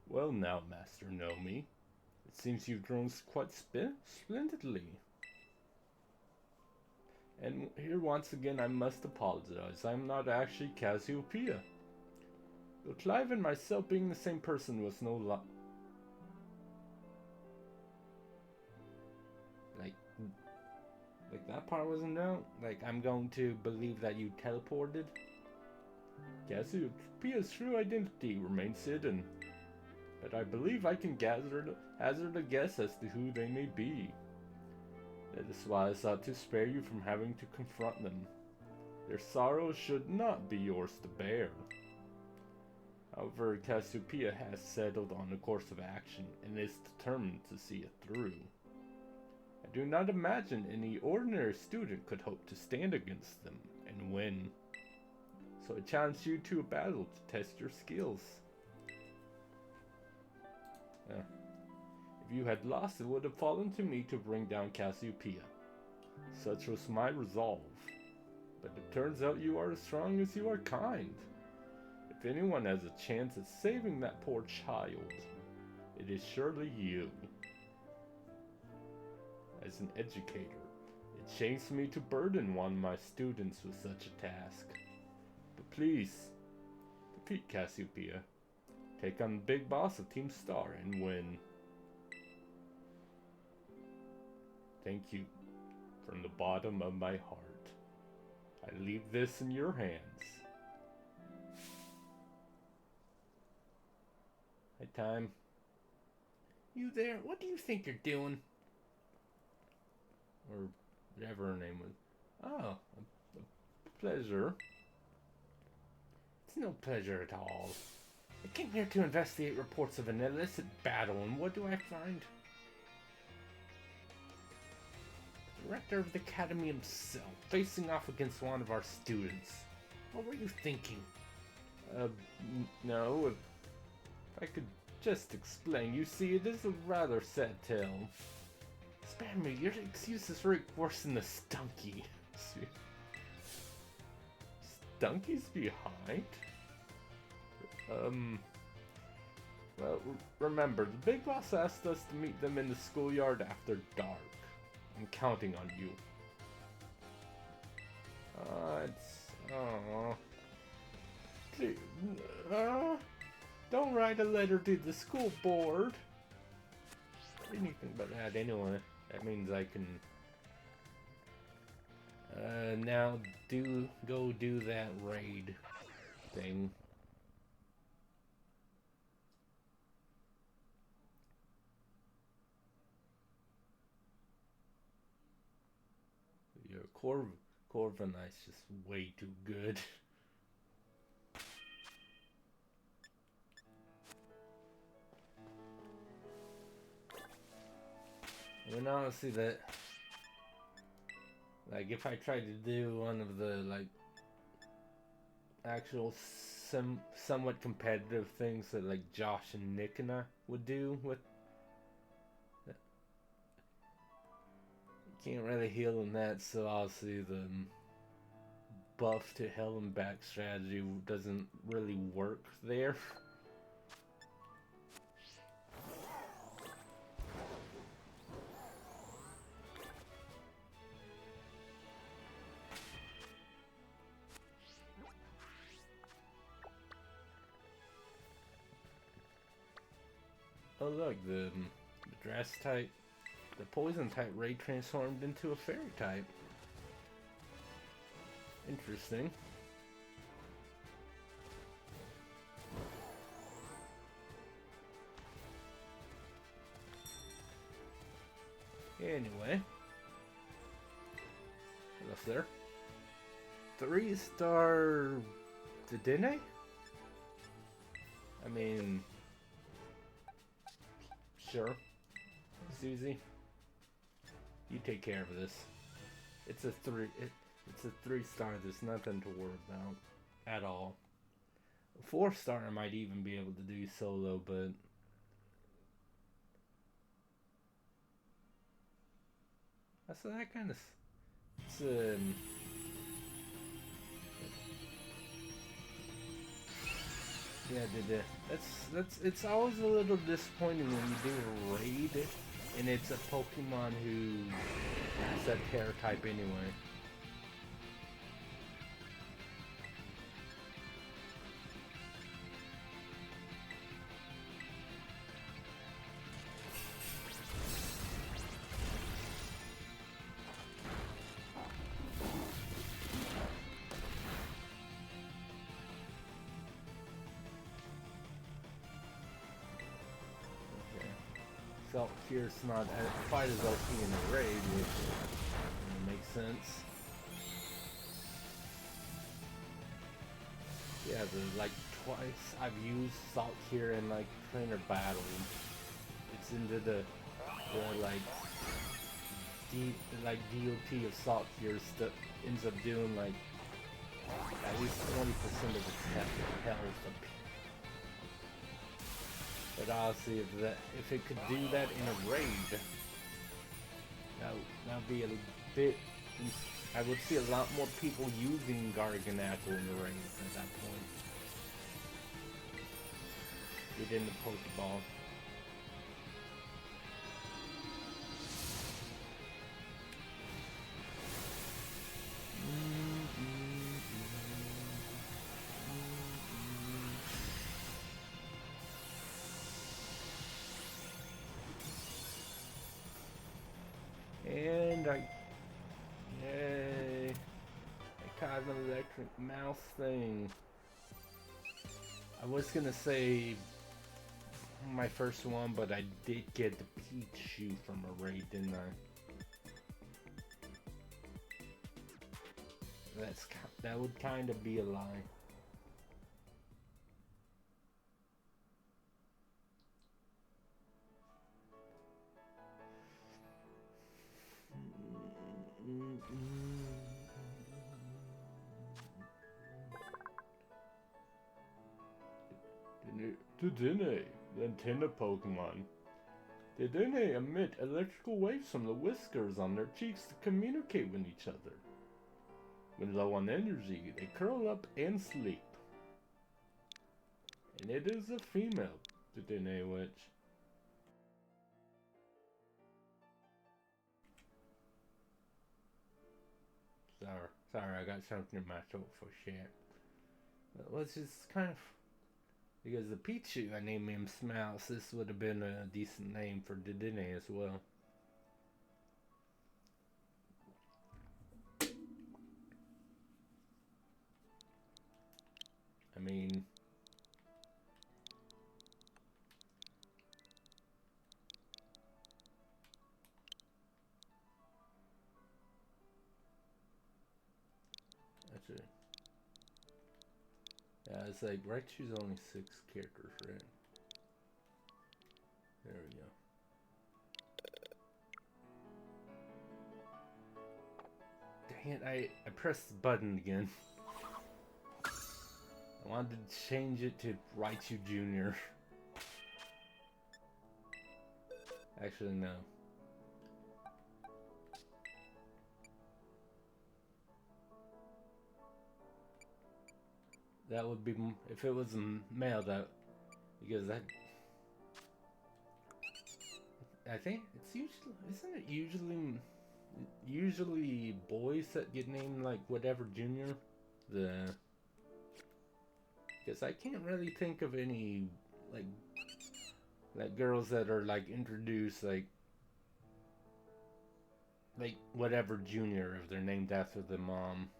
Well now, Master Nomi, it seems you've grown quite splendidly. And here once again I must apologize. I'm not actually Cassiopeia. Though Clive and myself being the same person was no like that part wasn't known. Like I'm going to believe that you teleported. Cassiopeia's true identity remains hidden, but I believe I can hazard a guess as to who they may be. That is why I sought to spare you from having to confront them. Their sorrow should not be yours to bear. However, Cassiopeia has settled on a course of action and is determined to see it through. I do not imagine any ordinary student could hope to stand against them and win. So I challenge you to a battle to test your skills. If you had lost, it would have fallen to me to bring down Cassiopeia. Such was my resolve. But it turns out you are as strong as you are kind. If anyone has a chance at saving that poor child, it is surely you. As an educator, it shames me to burden one of my students with such a task. But please, defeat Cassiopeia. Take on the big boss of Team Star and win. Thank you from the bottom of my heart. I leave this in your hands. Hey, Time. You there? What do you think you're doing? Or whatever her name was. Oh, a pleasure. It's no pleasure at all. I came here to investigate reports of an illicit battle, and what do I find? The director of the academy himself, facing off against one of our students. What were you thinking? No, if I could just explain. You see, it is a rather sad tale. Spare me, your excuse is very worse than the Stunky. Stunky's behind? Well, remember, the big boss asked us to meet them in the schoolyard after dark. I'm counting on you. Please, don't write a letter to the school board. Anything but that anyway. That means I can now go do that raid thing. Your Corviknight's just way too good. I mean, honestly, that, like, if I tried to do one of the, like, actual somewhat competitive things that, like, Josh and Nick and I would do with, you can't really heal in that, so obviously the buff to hell and back strategy doesn't really work there. Oh look, the grass type, the poison type raid transformed into a fairy type. Interesting. Anyway, what else there? 3-star Dedenne? I mean, sure. Susie, you take care of this. It's a 3-star. There's nothing to worry about at all. A 4-star I might even be able to do solo, but so that kind of it's Yeah, it's always a little disappointing when you do a raid and it's a Pokemon who has that terror type anyway. Felt Fierce not quite as OP in the raid, which makes sense. Yeah, like twice I've used Salt here in like trainer battles. It's into the like deep like DOT of Salt Fierce that ends up doing like at least 20% of its health. But honestly, if it could do that in a raid, that'd be a bit. I would see a lot more people using Garganacl in the raid at that point. Within the Pokeball. And yay! I caught an electric mouse thing. I was gonna say my first one, but I did get the Pichu from a raid, didn't I? That would kind of be a lie. Dedenne, the antenna Pokemon. Dedenne emit electrical waves from the whiskers on their cheeks to communicate with each other. When low on energy, they curl up and sleep. And it is a female Dedenne witch. Sorry, I got something in my throat for shit. But let's just kind of... Because the Pichu, I named him Smouse, this would have been a decent name for Dedenne as well. I mean... That's it. Yeah, it's like Raichu's only 6 characters, right? There we go. Dang it, I pressed the button again. I wanted to change it to Raichu Jr. Actually, no. That would be if it was a male. That because that I think it's usually isn't it usually boys that get named like whatever Junior. Because I can't really think of any like girls that are like introduced like whatever Junior if they're named after the mom.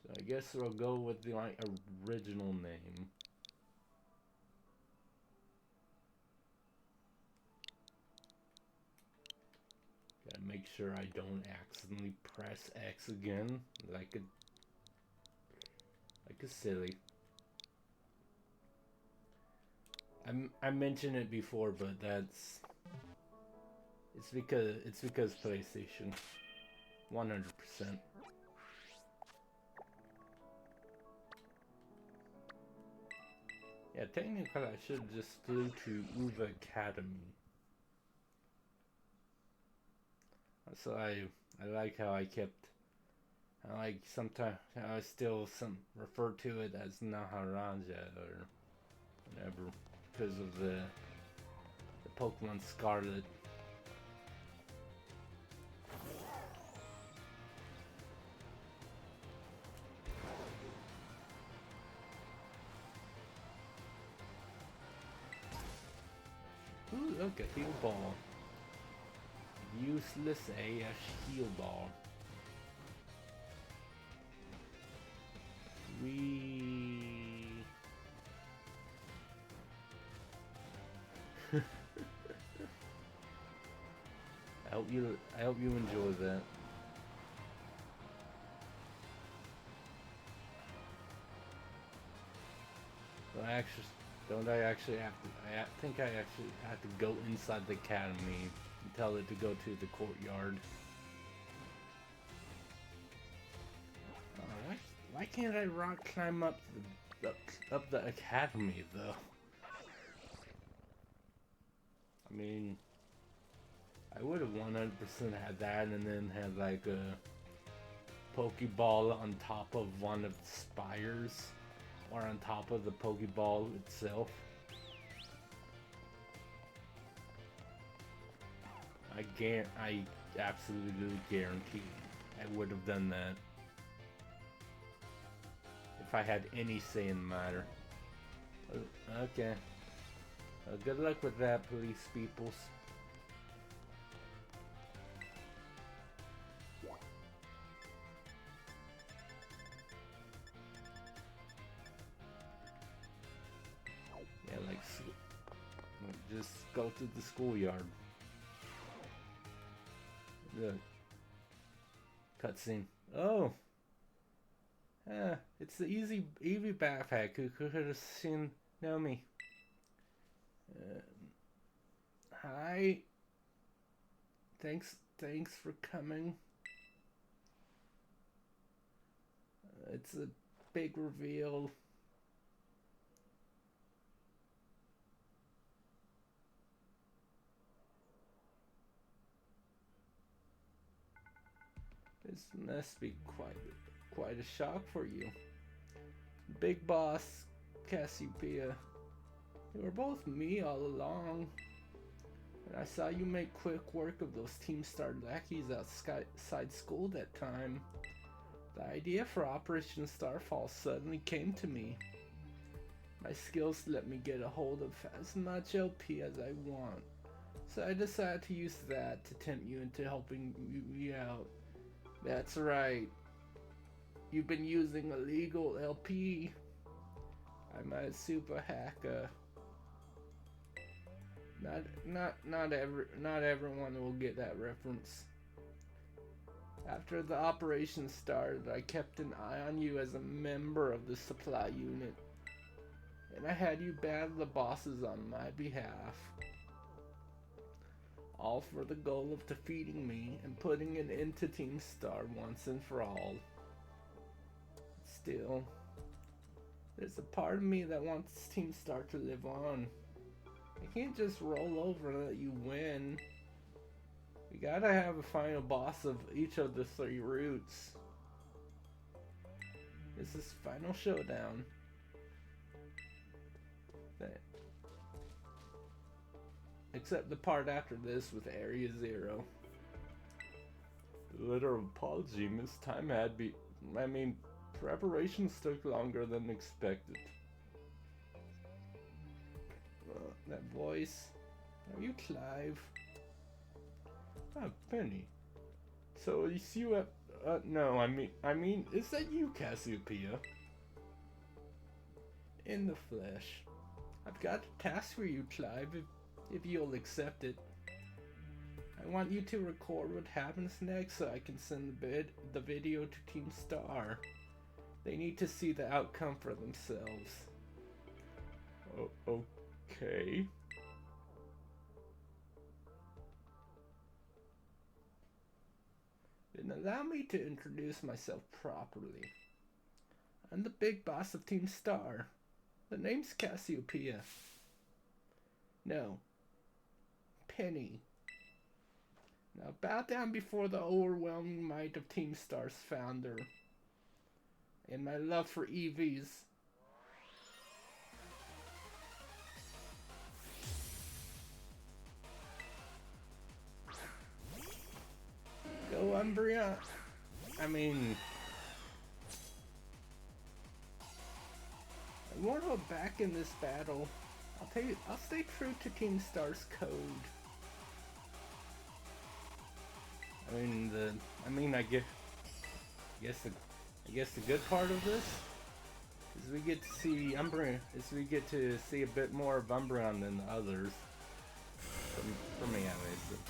So I guess we'll go with the like original name. Gotta make sure I don't accidentally press X again, like a silly. I mentioned it before, but it's because PlayStation, 100%. Yeah, technically I should just flew to Uva Academy. So I like how I kept. I like sometimes I still refer to it as Naharaja or whatever because of the Pokemon Scarlet. Ooh, look, a heal ball. Useless AF heal ball. I hope you enjoy that. Don't I actually have to? I think I actually have to go inside the academy and tell it to go to the courtyard. Why can't I rock climb up the academy though? I mean, I would have 100% had that and then had like a Pokeball on top of one of the spires or on top of the Pokeball itself. I absolutely guarantee I would have done that if I had any say in the matter. Okay. Good luck with that, police peoples. Yeah, like, just go to the schoolyard. Look. Cutscene. Oh! It's the Eevee backpack who could have seen Nomi. Hi. Thanks for coming. It's a big reveal. This must be quite a shock for you. Big Boss Cassiopeia. You were both me all along. And I saw you make quick work of those Team Star lackeys outside school that time. The idea for Operation Starfall suddenly came to me. My skills let me get a hold of as much LP as I want. So I decided to use that to tempt you into helping me out. That's right. You've been using illegal LP. I'm a super hacker. Not everyone will get that reference. After the operation started, I kept an eye on you as a member of the supply unit. And I had you battle the bosses on my behalf. All for the goal of defeating me and putting an end to Team Star once and for all. Still, there's a part of me that wants Team Star to live on. I can't just roll over and let you win. We gotta have a final boss of each of the 3 routes. This is final showdown. Except the part after this with Area 0. The letter of apology, Miss Time preparations took longer than expected. That voice. Are you Clive? Ah, Penny. So you see what? No, I mean, is that you, Cassiopeia? In the flesh. I've got a task for you, Clive, if you'll accept it. I want you to record what happens next so I can send the video to Team Star. They need to see the outcome for themselves. Oh, okay. Then allow me to introduce myself properly. I'm the big boss of Team Star. The name's Cassiopeia. No. Penny. Now bow down before the overwhelming might of Team Star's founder and my love for EVs. Go Umbria. I mean, I won't hold back in this battle. I'll stay true to Team Star's code. I guess the good part of this is we get to see Umbreon. We get to see a bit more of Umbreon than the others. For me, at least.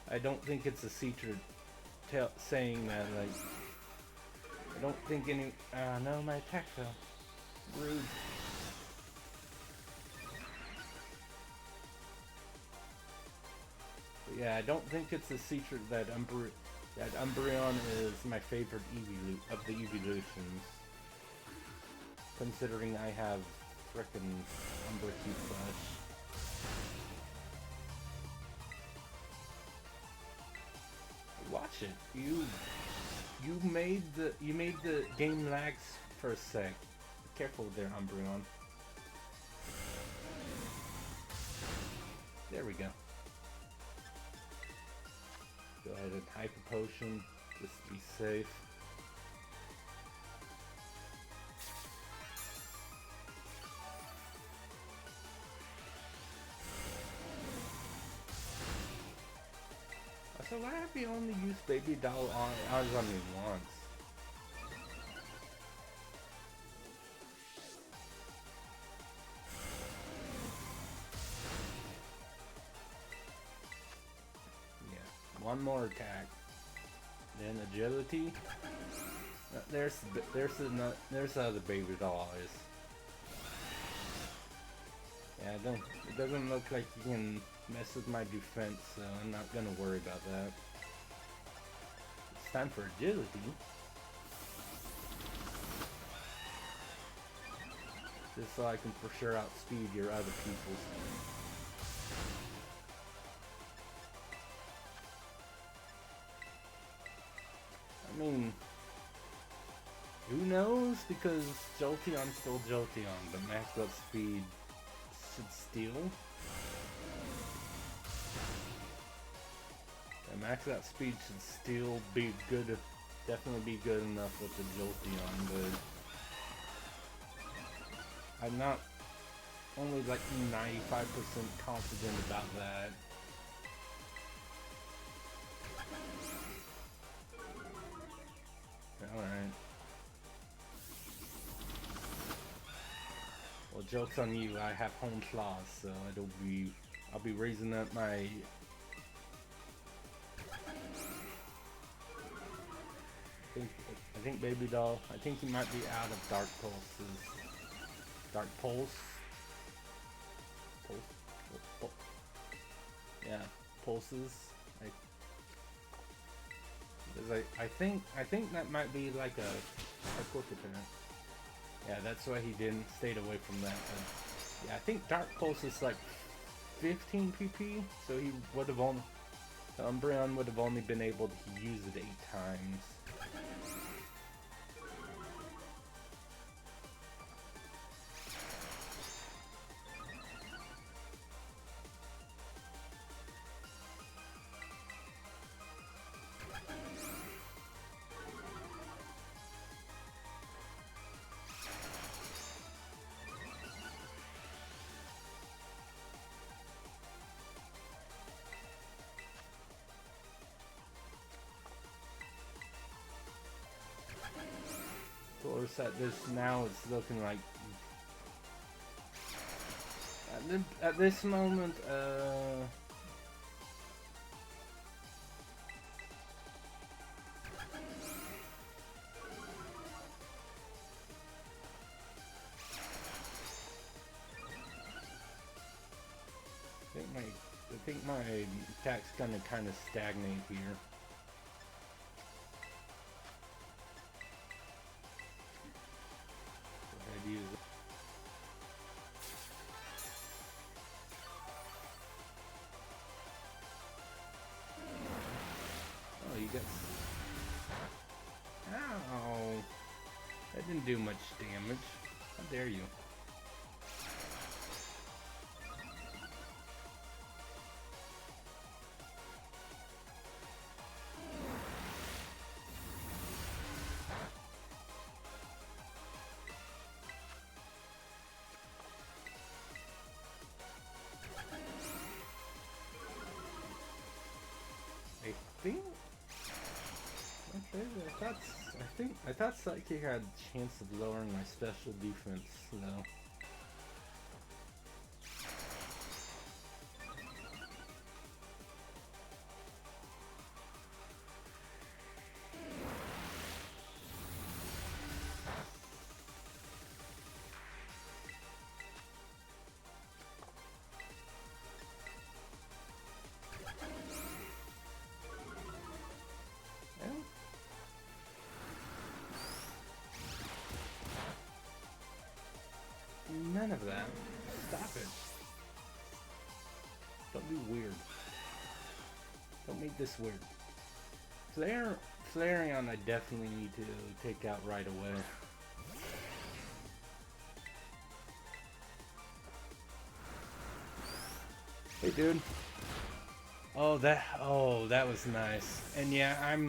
I don't think it's a secret saying that, like, I don't think any. No, my attack fell. Rude. But yeah, I don't think it's a secret that Umbreon is my favorite of the eeveelutions. Considering I have frickin' Umbreon Flash. Watch it. You made the game lags for a sec. Be careful there, Umbreon. There we go. Go ahead and Hyper Potion, just to be safe. So why have you only used Baby Doll on me once? Yeah, one more attack, then agility. There's the other Baby Doll is. Yeah, it doesn't look like you can mess with my defense, so I'm not gonna worry about that. It's time for agility. Just so I can for sure outspeed your other people's. I mean, who knows? Because Jolteon's still Jolteon, but maxed out speed should steal. Yeah, maxed out speed should still be good, definitely be good enough with the Jolteon, but I'm not only like 95% confident about that. Alright. Well, joke's on you, I have home claws, so I'll be raising up my... I think Baby Doll, I think he might be out of Dark Pulses. Dark Pulse? Yeah, Pulses. I think that might be like a quick attack. Yeah, that's why he stayed away from that. Yeah, I think Dark Pulse is like 15 PP, so he would have only... The Umbreon would have only been able to use it 8 times. Of course, at this now, it's looking like at this moment, I think my attack's gonna kind of stagnate here. Use it. guess. Ow! That didn't do much damage. How dare you? I thought Psychic had a chance of lowering my special defense, though. None of that. Stop it. Don't be weird. Don't make this weird. Flareon I definitely need to take out right away. Hey dude. Oh that was nice. And yeah, I've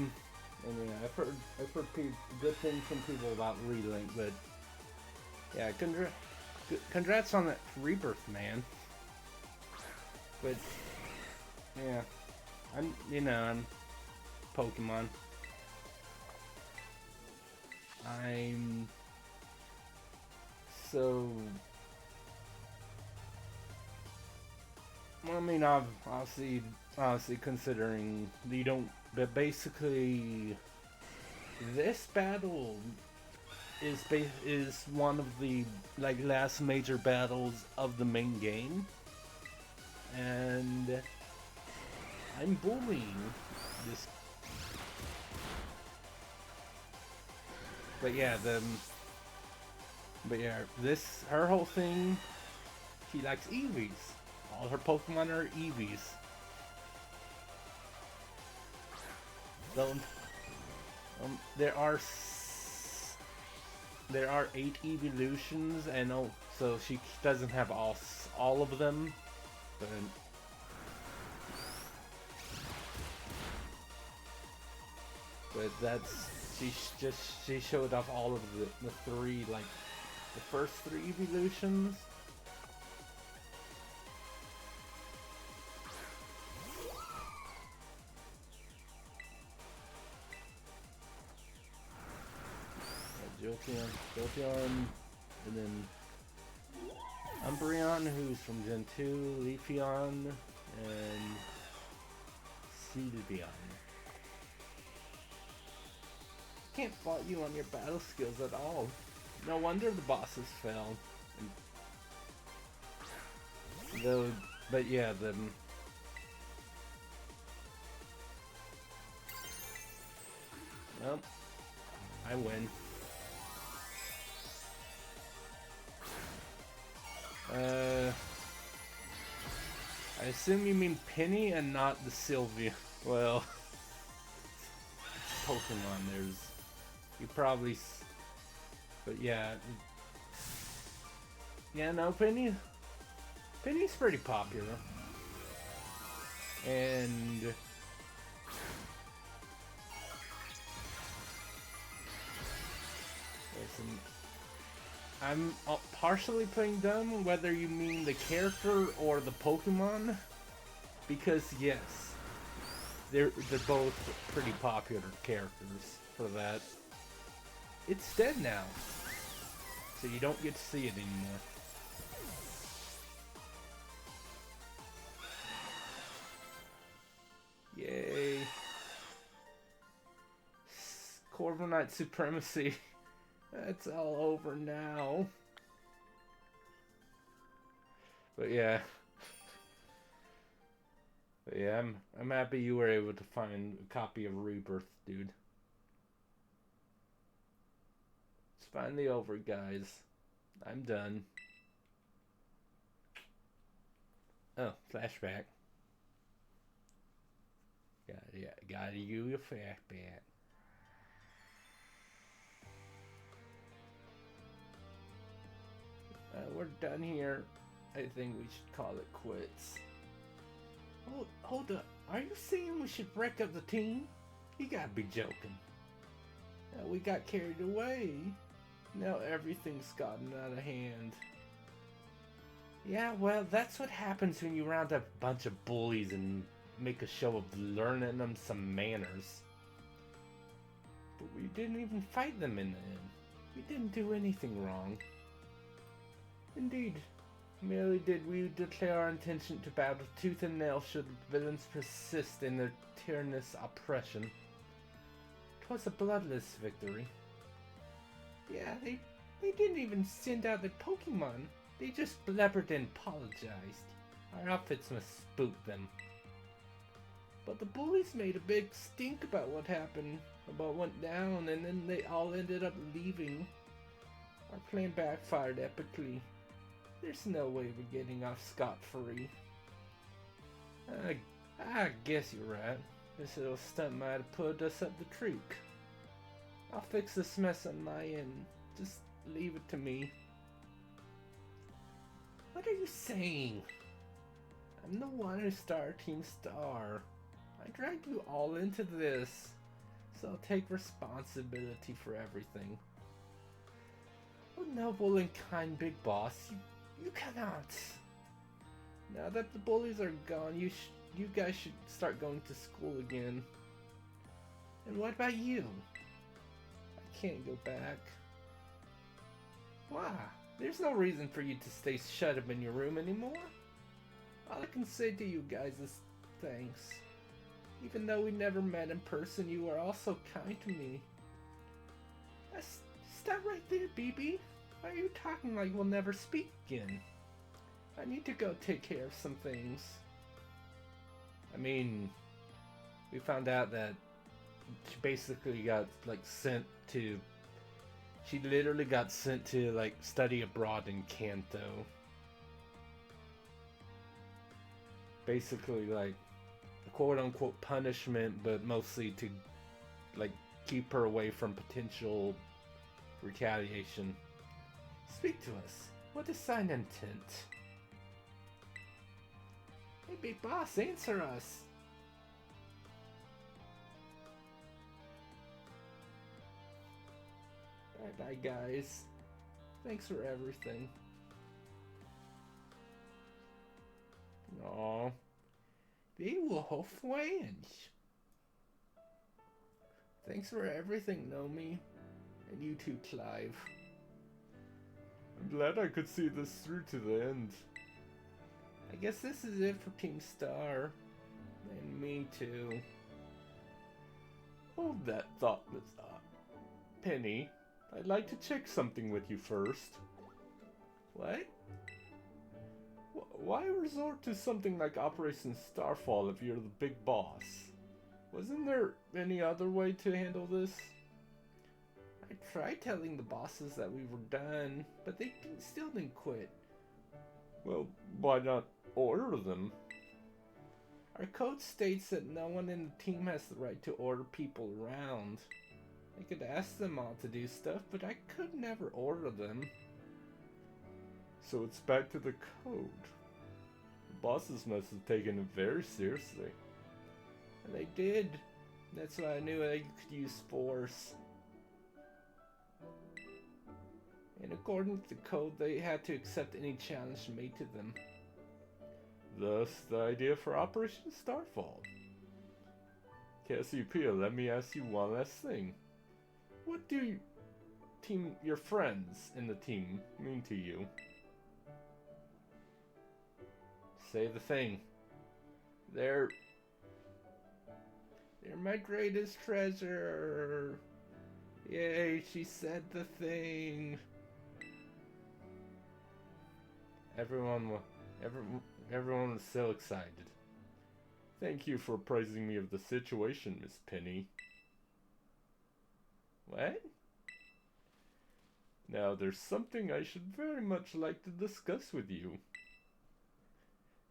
heard good things from people about Relink, but yeah, congrats on that rebirth, man. But yeah, I'm Pokemon. I'm so. I mean, obviously considering you don't, but basically, this battle is one of the last major battles of the main game, and I'm bullying this. But yeah, her whole thing, she likes Eevees. All her Pokemon are Eevees. So, there are 8 eeveelutions, and so she doesn't have all of them, but that's she showed off all of the three, like the first 3 eeveelutions. Jolteon, and then Umbreon, who's from Gen 2, Leafeon, and Sylveon. Can't fault you on your battle skills at all. No wonder the bosses fell. But yeah, well, I win. I assume you mean Penny and not the Sylvia. Well, Pokemon, you probably, but yeah. Yeah, no, Penny's pretty popular. And listen, I'm partially playing dumb, whether you mean the character or the Pokemon, because yes, they're both pretty popular characters for that. It's dead now, so you don't get to see it anymore. Yay! Corviknight supremacy. That's all over now. But yeah. I'm happy you were able to find a copy of Rebirth, dude. It's finally over, guys. I'm done. Oh, flashback. Gotta you your fat bat. We're done here. I think we should call it quits. Hold up. Are you saying we should break up the team? You gotta be joking. We got carried away. Now everything's gotten out of hand. Yeah, well, that's what happens when you round up a bunch of bullies and make a show of learning them some manners. But we didn't even fight them in the end. We didn't do anything wrong. Indeed, merely did we declare our intention to battle tooth and nail should villains persist in their tyrannous oppression. 'Twas a bloodless victory. Yeah, they didn't even send out their Pokemon. They just blubbered and apologized. Our outfits must spook them. But the bullies made a big stink about what happened, about what went down, and then they all ended up leaving. Our plan backfired epically. There's no way we're getting off scot-free. I guess you're right. This little stunt might have put us up the creek. I'll fix this mess on my end. Just leave it to me. What are you saying? I'm the one who started Team Star. I dragged you all into this, so I'll take responsibility for everything. Oh, noble and kind big boss, you cannot. Now that the bullies are gone, you guys should start going to school again. And what about you? I can't go back. Why? There's no reason for you to stay shut up in your room anymore. All I can say to you guys is thanks. Even though we never met in person, you were also kind to me. Stop right there, BB. Why are you talking like we'll never speak again? I need to go take care of some things. I mean, we found out that she basically got, sent to... She literally got sent to, study abroad in Kanto. Basically, a quote-unquote punishment, but mostly to, keep her away from potential retaliation. Speak to us. What is thine intent? Hey, big boss, answer us. Bye, guys. Thanks for everything. Aw. Eeveelutions. Thanks for everything, Nomi. And you too, Clive. I'm glad I could see this through to the end. I guess this is it for Team Star. And me too. Hold that thought, Miss Penny. I'd like to check something with you first. What? Why resort to something like Operation Starfall if you're the big boss? Wasn't there any other way to handle this? I tried telling the bosses that we were done, but they still didn't quit. Well, why not order them? Our code states that no one in the team has the right to order people around. I could ask them all to do stuff, but I could never order them. So it's back to the code. The bosses must have taken it very seriously. And they did. That's why I knew I could use force. And according to the code, they had to accept any challenge made to them. Thus, the idea for Operation Starfall. Cassiopeia, let me ask you one last thing. What do your friends in the team mean to you? Say the thing. They're my greatest treasure. Yay, she said the thing. Everyone was so excited. Thank you for apprising me of the situation, Miss Penny. What? Now, there's something I should very much like to discuss with you.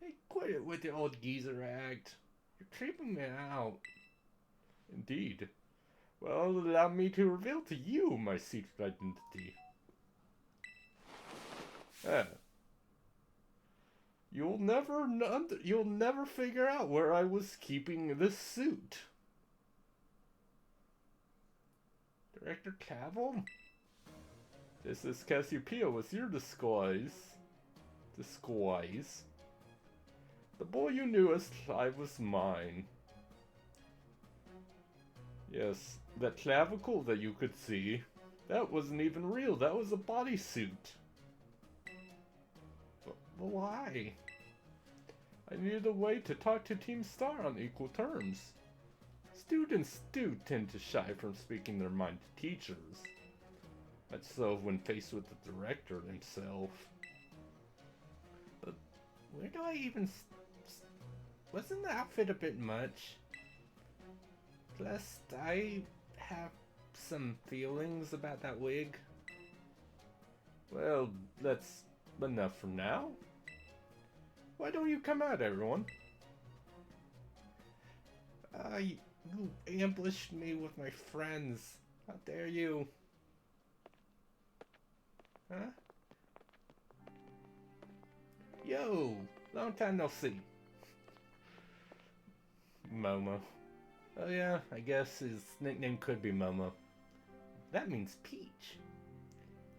Hey, quit it with the old geezer act. You're creeping me out. Indeed. Well, allow me to reveal to you my secret identity. You'll never figure out where I was keeping this suit. Director Cavill? This is Cassiopeia with your disguise. The boy you knew as Clive was mine. Yes, that clavicle that you could see, that wasn't even real. That was a bodysuit. But why? I needed a way to talk to Team Star on equal terms. Students do tend to shy from speaking their mind to teachers. Much so when faced with the director himself. But where do I even... Wasn't the outfit a bit much? Plus, I have some feelings about that wig. Well, that's enough for now. Why don't you come out, everyone? You ambushed me with my friends. How dare you? Huh? Yo! Long time no see. Momo. Oh yeah, I guess his nickname could be Momo. That means Peach.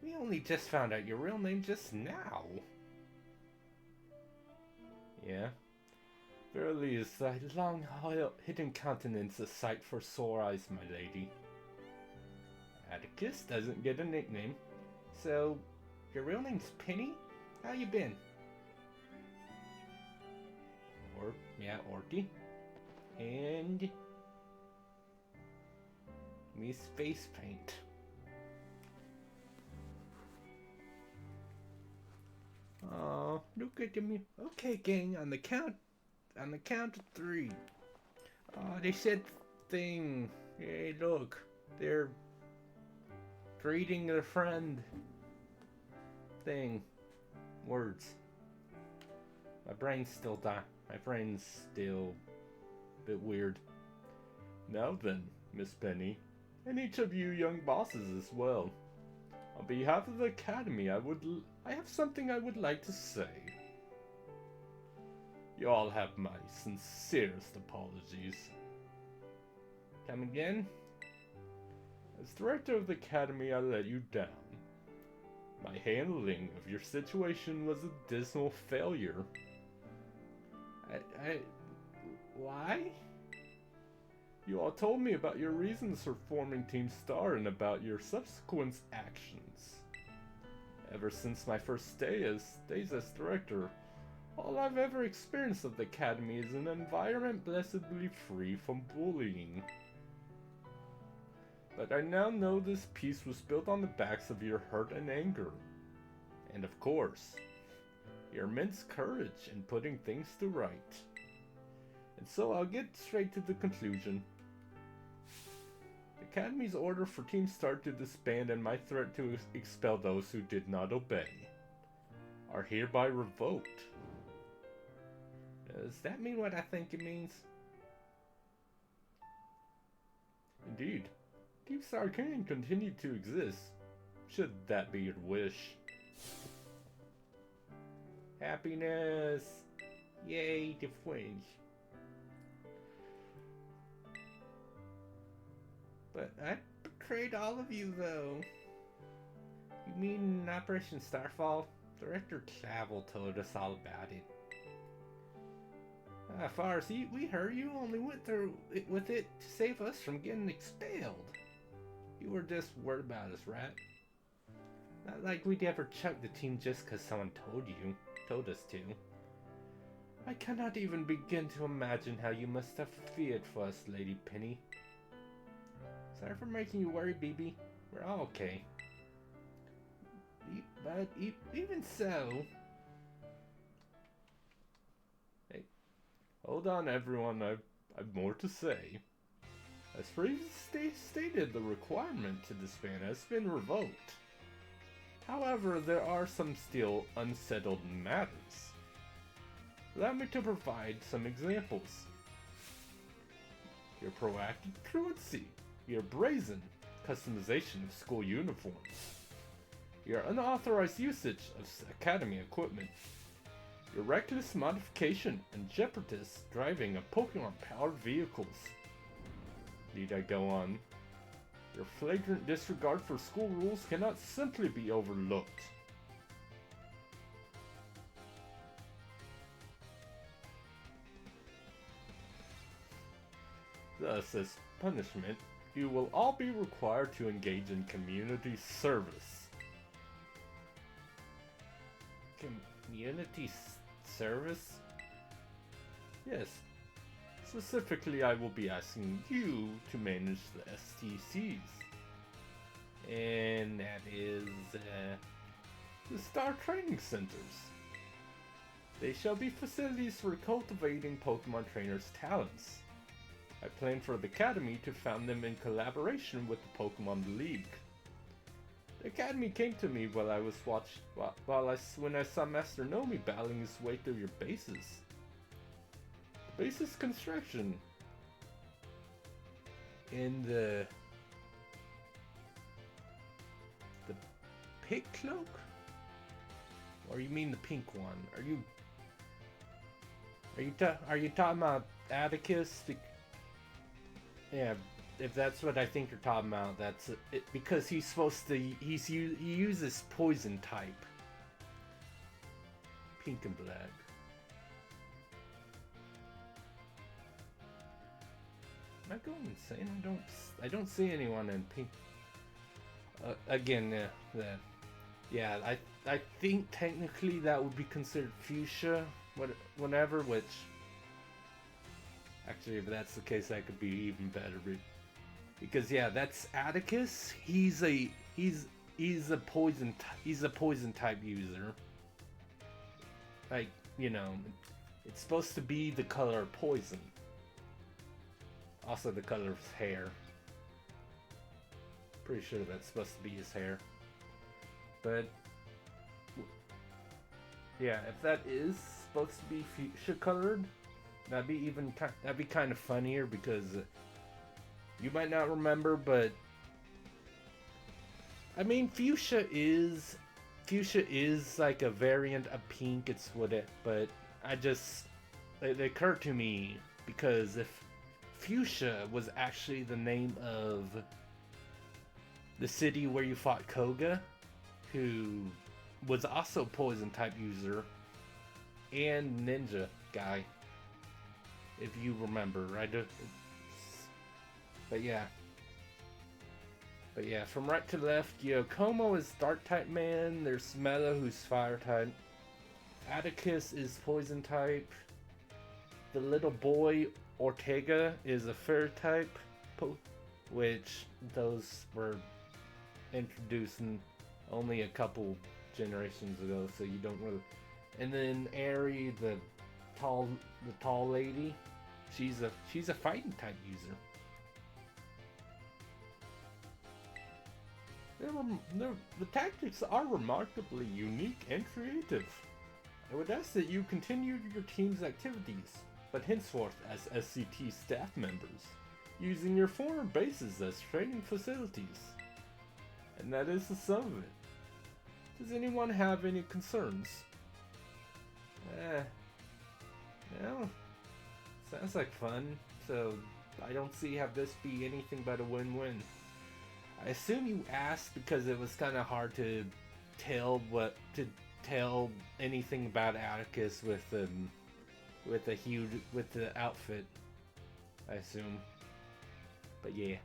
We only just found out your real name just now. Yeah. Verily is thy long hidden countenance a sight for sore eyes, my lady. Atticus doesn't get a nickname. So, your real name's Penny? How you been? Orty. And... Miss Face Paint. Oh, look at me. Okay, gang, on the count of 3. Oh, they said thing. Hey, look. They're greeting their friend. Thing. Words. My brain's still a bit weird. Now then, Miss Penny, and each of you young bosses as well. On behalf of the Academy, I have something I would like to say. You all have my sincerest apologies. Come again? As director of the Academy, I let you down. My handling of your situation was a dismal failure. Why? You all told me about your reasons for forming Team Star and about your subsequent actions. Ever since my first days as director, all I've ever experienced of the Academy is an environment blessedly free from bullying. But I now know this peace was built on the backs of your hurt and anger. And of course, your immense courage in putting things to right. And so I'll get straight to the conclusion. The Academy's order for Team Star to disband and my threat to expel those who did not obey are hereby revoked. Does that mean what I think it means? Indeed. Team Star can continue to exist, should that be your wish. Happiness! Yay, the fringe. But I betrayed all of you, though. You mean in Operation Starfall? Director Cavill told us all about it. As far as we heard, you only went through it with it to save us from getting expelled. You were just worried about us, right? Not like we'd ever chuck the team just because someone told us to. I cannot even begin to imagine how you must have feared for us, Lady Penny. Sorry for making you worry, BB. We're all okay. But even so... Hey, hold on everyone, I've more to say. As previously stated, the requirement to disband has been revoked. However, there are some still unsettled matters. Allow me to provide some examples. your proactive truancy, your brazen customization of school uniforms, your unauthorized usage of academy equipment, your reckless modification and jeopardous driving of Pokemon-powered vehicles. Need I go on? Your flagrant disregard for school rules cannot simply be overlooked. Thus, as punishment, you will all be required to engage in community service. Community service? Yes. Specifically, I will be asking you to manage the STCs. And that is, the Star Training Centers. They shall be facilities for cultivating Pokemon trainers' talents. I plan for the Academy to found them in collaboration with the Pokemon League. The Academy came to me while I was when I saw Master Nomi battling his way through your bases. The bases construction in the pink cloak? Or you mean the pink one? Are you talking about Atticus? Yeah, if that's what I think you're talking about, that's it, because he's supposed to. He uses poison type. Pink and black. Am I going insane? I don't see anyone in pink. Again, yeah, I think technically that would be considered fuchsia, whatever. Which actually, if that's the case, that could be even better. Because yeah, that's Atticus. He's a poison type user. Like, you know, it's supposed to be the color poison. Also the color of his hair. Pretty sure that's supposed to be his hair. But yeah, if that is supposed to be fuchsia colored, that'd be kind of funnier, because you might not remember, but I mean, fuchsia is like a variant of pink. It's but it occurred to me, because if Fuchsia was actually the name of the city where you fought Koga, who was also poison type user and ninja guy, if you remember. But yeah, from right to left, Yokomo is dark type man, there's Mela who's fire type, Atticus is poison type, the little boy Ortega is a fire type, which those were introduced only a couple generations ago, so you don't really. And then Aerie, the tall lady, she's a fighting type user. The tactics are remarkably unique and creative. I would ask that you continue your team's activities, but henceforth as SCT staff members, using your former bases as training facilities. And that is the sum of it. Does anyone have any concerns? Well, sounds like fun, so I don't see how this be anything but a win-win. I assume you asked because it was kind of hard to tell anything about Atticus with the outfit, I assume. But yeah,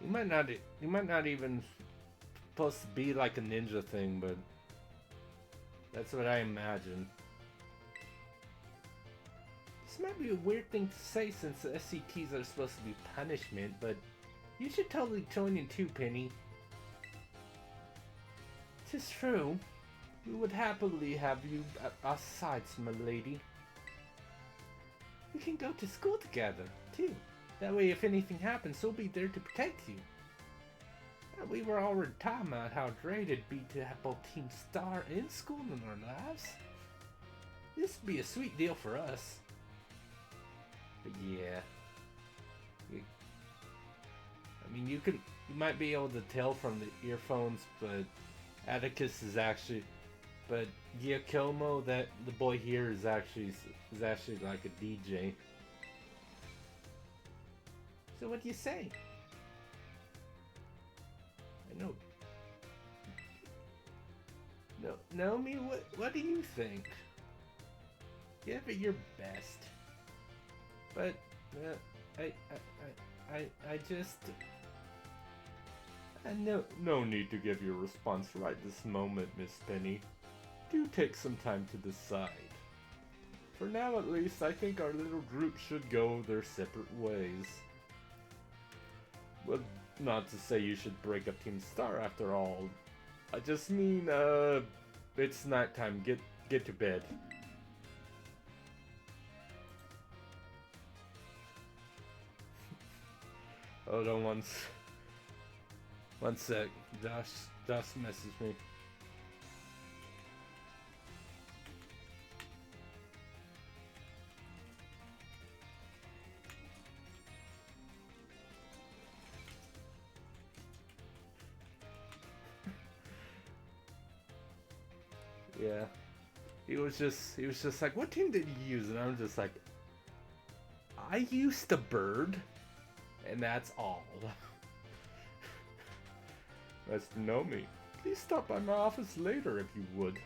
you might not even supposed to be like a ninja thing, but that's what I imagine. This might be a weird thing to say since the SCTs are supposed to be punishment, but you should totally join in too, Penny. 'Tis true. We would happily have you at our sides, my lady. We can go to school together, too. That way, if anything happens, we'll be there to protect you. We were already talking about how great it'd be to have both Team Star and school in our lives. This would be a sweet deal for us. But yeah. I mean, you might be able to tell from the earphones, but Atticus is actually, but Giacomo, that the boy here is actually like a DJ. So what do you say? I know. No, Naomi, what do you think? Give it your best. But I just. No need to give your response right this moment, Miss Penny. Do take some time to decide. For now, at least, I think our little group should go their separate ways. Well, not to say you should break up Team Star after all. I just mean, it's nighttime. Get to bed. Hold on one sec. Josh messaged me. Yeah. He was just like, what team did you use? And I was just like, I used a bird, and that's all. Nice to know me. Please stop by my office later if you would.